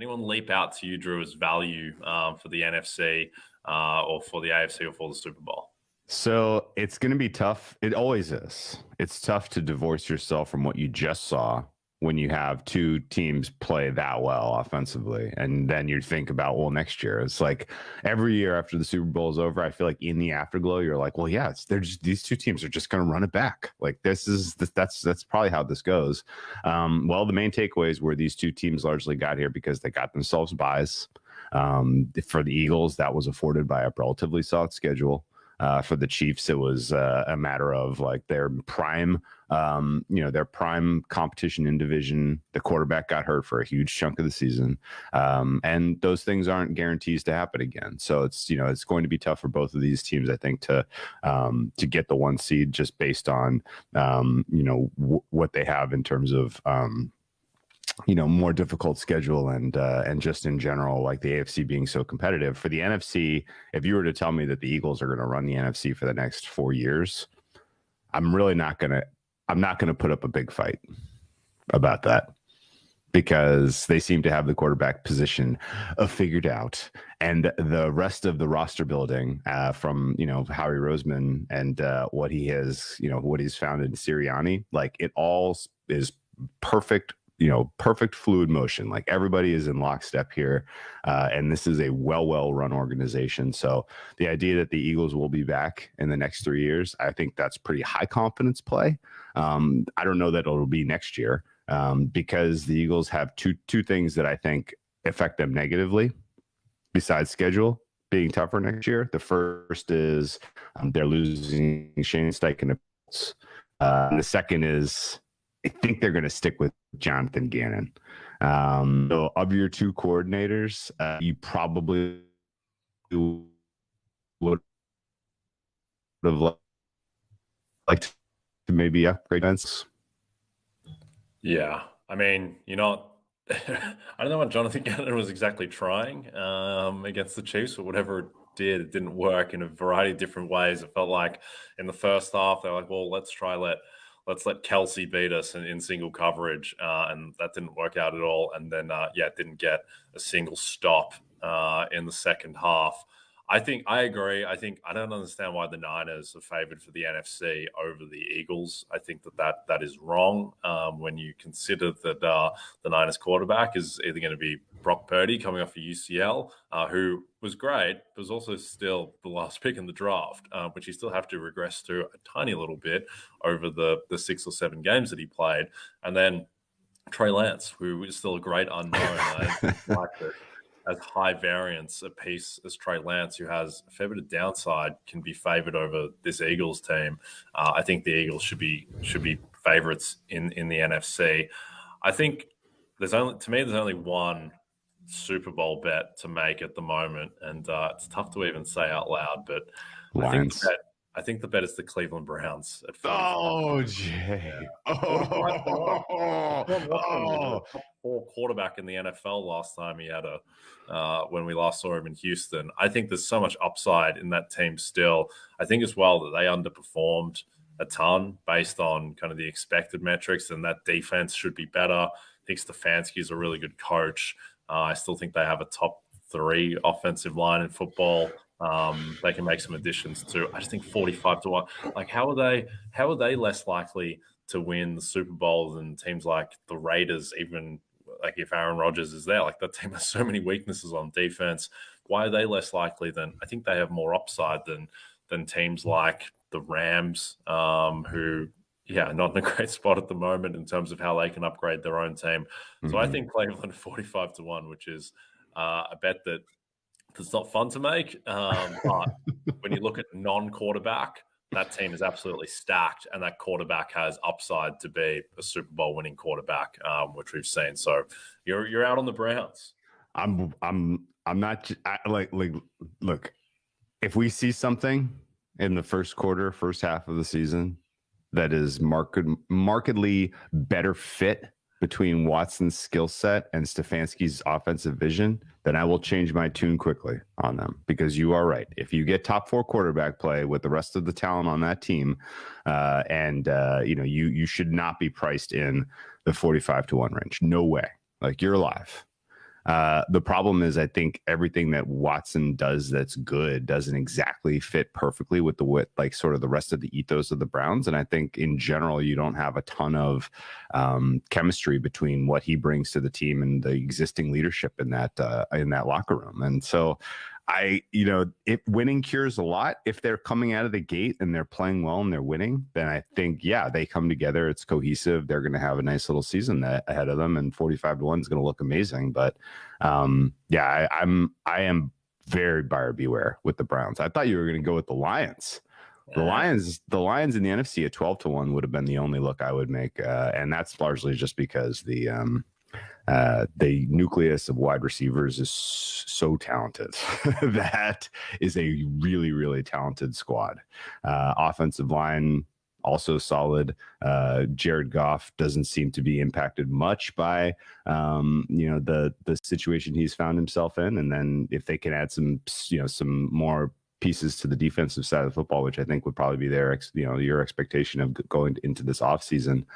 anyone leap out to you, Drew, as value for the NFC or for the AFC or for the Super Bowl? So it's going to be tough. It always is. It's tough to divorce yourself from what you just saw when you have two teams play that well offensively. And then you think about, well, next year, it's like every year after the Super Bowl is over, I feel like in the afterglow, you're like, well, yeah, these two teams are just going to run it back. Like that's probably how this goes. Well, the main takeaways were these two teams largely got here because they got themselves buys. For the Eagles, that was afforded by a relatively soft schedule. For the Chiefs, it was a matter of like their prime competition in division. The quarterback got hurt for a huge chunk of the season, and those things aren't guarantees to happen again. So it's going to be tough for both of these teams, I think, to get the 1 seed just based on what they have in terms of more difficult schedule and just in general, like the AFC being so competitive. For the NFC, if you were to tell me that the Eagles are going to run the NFC for the next 4 years, I'm not going to put up a big fight about that, because they seem to have the quarterback position figured out, and the rest of the roster building from Howie Roseman and what he's found in Sirianni, like it all is perfect. Perfect fluid motion. Like everybody is in lockstep here. And this is a well run organization. So the idea that the Eagles will be back in the next 3 years, I think that's pretty high confidence play. I don't know that it'll be next year because the Eagles have two things that I think affect them negatively besides schedule being tougher next year. The first is they're losing Shane Steichen. And the second is I think they're going to stick with Jonathan Gannon. So of your two coordinators, you probably would have liked to maybe upgrade defense. Yeah. I mean, I don't know what Jonathan Gannon was exactly trying against the Chiefs, but whatever it did, it didn't work in a variety of different ways. It felt like in the first half, they're like, well, let's let Kelsey beat us in single coverage, and that didn't work out at all. And then, didn't get a single stop in the second half. I agree. I don't understand why the Niners are favored for the NFC over the Eagles. I think that is wrong when you consider that the Niners quarterback is either going to be Brock Purdy coming off a UCL, who was great, but was also still the last pick in the draft, which you still have to regress to a tiny little bit over the 6 or 7 games that he played. And then Trey Lance, who is still a great unknown. I like that. As high variance a piece as Trey Lance, who has a fair bit of downside, can be favored over this Eagles team. I think the Eagles should be favorites in the NFC. I think there's only one Super Bowl bet to make at the moment, and it's tough to even say out loud, but Lions. I think the bet is the Cleveland Browns at 45. Oh, Jay. Oh. Poor quarterback in the NFL last time he had when we last saw him in Houston. I think there's so much upside in that team still. I think as well that they underperformed a ton based on kind of the expected metrics, and that defense should be better. I think Stefanski is a really good coach. I still think they have a top 3 offensive line in football. They can make some additions too. I just think 45-1. Like, how are they less likely to win the Super Bowl than teams like the Raiders? Even like if Aaron Rodgers is there, like that team has so many weaknesses on defense. Why are they less likely than? I think they have more upside than teams like the Rams, who not in a great spot at the moment in terms of how they can upgrade their own team. So I think Cleveland 45-1, which is a bet that's not fun to make. But when you look at non-quarterback, that team is absolutely stacked, and that quarterback has upside to be a Super Bowl winning quarterback, which we've seen. So you're out on the Browns. I'm not look, if we see something in the first half of the season that is markedly better fit between Watson's skill set and Stefanski's offensive vision, then I will change my tune quickly on them, because you are right. If you get top 4 quarterback play with the rest of the talent on that team, you should not be priced in the 45-1 range. No way. Like, you're alive. The problem is, I think everything that Watson does that's good doesn't exactly fit perfectly with like sort of the rest of the ethos of the Browns. And I think in general, you don't have a ton of chemistry between what he brings to the team and the existing leadership in that locker room. And so if winning cures a lot, if they're coming out of the gate and they're playing well and they're winning, then I think, they come together. It's cohesive. They're going to have a nice little season ahead of them, and 45-1 is going to look amazing. But I am very buyer beware with the Browns. I thought you were going to go with the Lions. The Lions in the NFC at 12-1 would have been the only look I would make, and that's largely just because the nucleus of wide receivers is so talented. That is a really, really talented squad. Offensive line also solid. Jared Goff doesn't seem to be impacted much by the situation he's found himself in. And then if they can add some more pieces to the defensive side of the football, which I think would probably be your expectation of going into this offseason.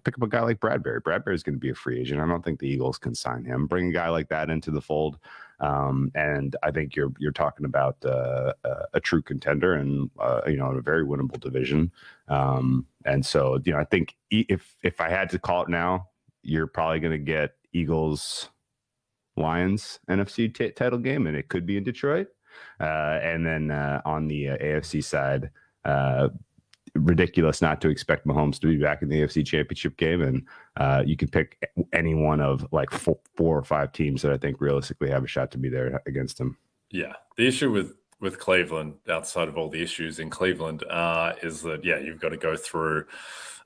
Pick up a guy like Bradbury. Bradbury is going to be a free agent. I don't think the Eagles can sign him. Bring a guy like that into the fold, and I think you're talking about a true contender and a very winnable division. And so I think if I had to call it now, you're probably going to get Eagles Lions NFC title game, and it could be in Detroit. And then on the AFC side, ridiculous not to expect Mahomes to be back in the AFC Championship game. And you can pick any one of like four or five teams that I think realistically have a shot to be there against him. Yeah. The issue with Cleveland, outside of all the issues in Cleveland, is that, you've got to go through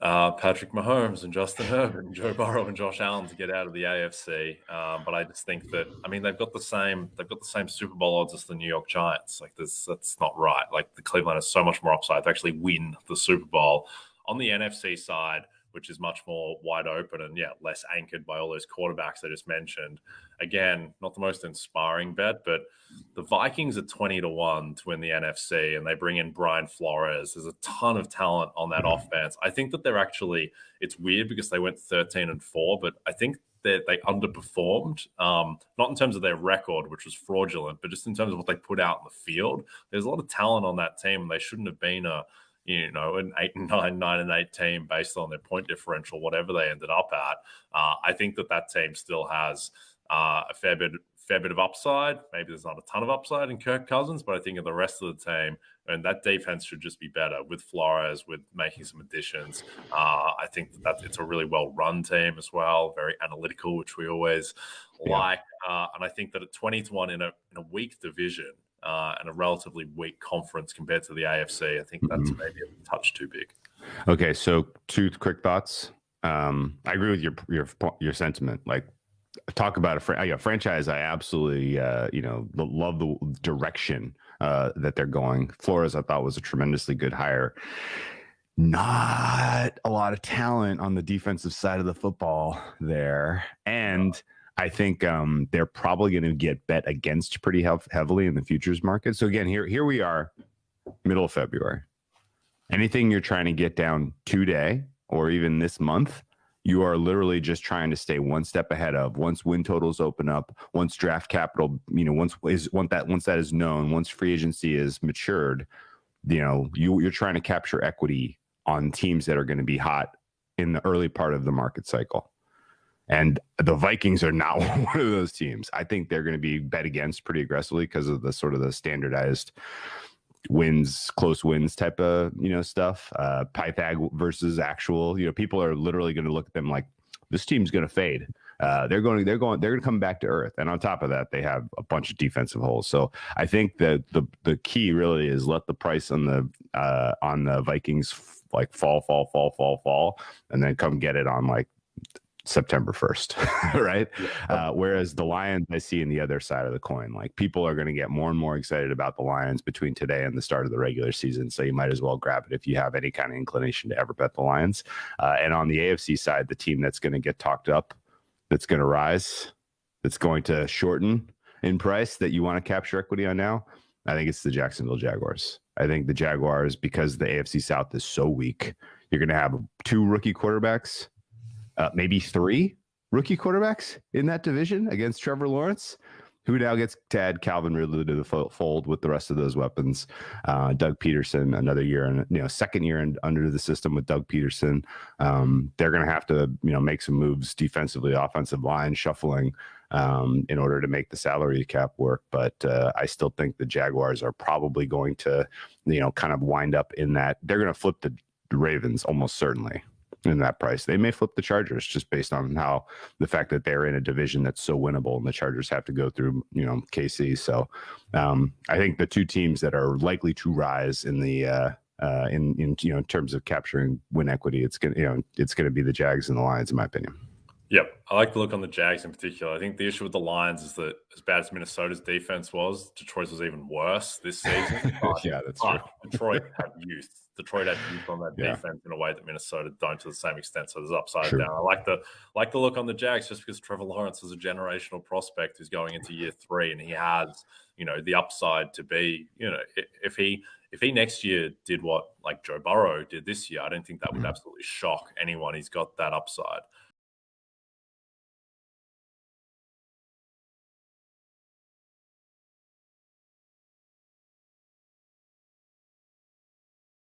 Patrick Mahomes and Justin Herbert and Joe Burrow and Josh Allen to get out of the AFC. But I just think that, they've got the same Super Bowl odds as the New York Giants. Like that's not right. Like the Cleveland has so much more upside to actually win the Super Bowl. On the NFC side, which is much more wide open and less anchored by all those quarterbacks I just mentioned. Again, not the most inspiring bet, but the Vikings are 20-1 to win the NFC, and they bring in Brian Flores. There's a ton of talent on that offense. I think that it's weird because they went 13-4, but I think that they underperformed, not in terms of their record, which was fraudulent, but just in terms of what they put out in the field. There's a lot of talent on that team, and they shouldn't have been an 8-9, 9-8 team based on their point differential, whatever they ended up at. I think that team still has a fair bit of upside. Maybe there's not a ton of upside in Kirk Cousins, but I think of the rest of the team, and that defense should just be better with Flores, with making some additions. I think that it's a really well-run team as well, very analytical, which we always like. And I think that at 20-1 in a weak division, and a relatively weak conference compared to the AFC, I think that's maybe a touch too big. Okay, so two quick thoughts. I agree with your sentiment. Like, talk about a franchise. I absolutely love the direction that they're going. Flores, I thought, was a tremendously good hire. Not a lot of talent on the defensive side of the football there, and I think they're probably going to get bet against pretty heavily in the futures market. So again, here we are, middle of February. Anything you're trying to get down today or even this month, you are literally just trying to stay one step ahead of. Once win totals open up, once draft capital, once that is known, once free agency is matured, you're trying to capture equity on teams that are going to be hot in the early part of the market cycle. And the Vikings are not one of those teams. I think they're going to be bet against pretty aggressively because of the sort of the standardized wins, close wins type of, stuff. Pythag versus actual, people are literally going to look at them like, this team's going to fade. They're going to come back to earth. And on top of that, they have a bunch of defensive holes. So I think that the key really is let the price on the Vikings like fall, and then come get it on like September 1st, right? Whereas the Lions, I see in the other side of the coin, like people are going to get more and more excited about the Lions between today and the start of the regular season. So you might as well grab it if you have any kind of inclination to ever bet the Lions. And on the AFC side, the team that's going to get talked up, that's going to rise, that's going to shorten in price, that you want to capture equity on now, I think it's the Jacksonville Jaguars. I think the Jaguars, because the AFC South is so weak, you're going to have two rookie quarterbacks, maybe three, rookie quarterbacks in that division against Trevor Lawrence, who now gets to add Calvin Ridley to the fold with the rest of those weapons. Doug Peterson, another year, and second year under the system with Doug Peterson. They're going to have to make some moves defensively, offensive line shuffling in order to make the salary cap work. But I still think the Jaguars are probably going to kind of wind up in that. They're going to flip the Ravens almost certainly in that price. They may flip the Chargers just based on how the fact that they're in a division that's so winnable and the Chargers have to go through, KC. So I think the two teams that are likely to rise in the in terms of capturing win equity, it's going to be the Jags and the Lions, in my opinion. Yep. I like the look on the Jags in particular. I think the issue with the Lions is that as bad as Minnesota's defense was, Detroit's was even worse this season. Yeah, that's true. Detroit had youth. Detroit had youth on that defense in a way that Minnesota don't to the same extent. So there's upside down. I like the look on the Jags just because Trevor Lawrence is a generational prospect who's going into year 3 and he has, the upside to be, if he next year did what like Joe Burrow did this year, I don't think that would absolutely shock anyone. He's got that upside.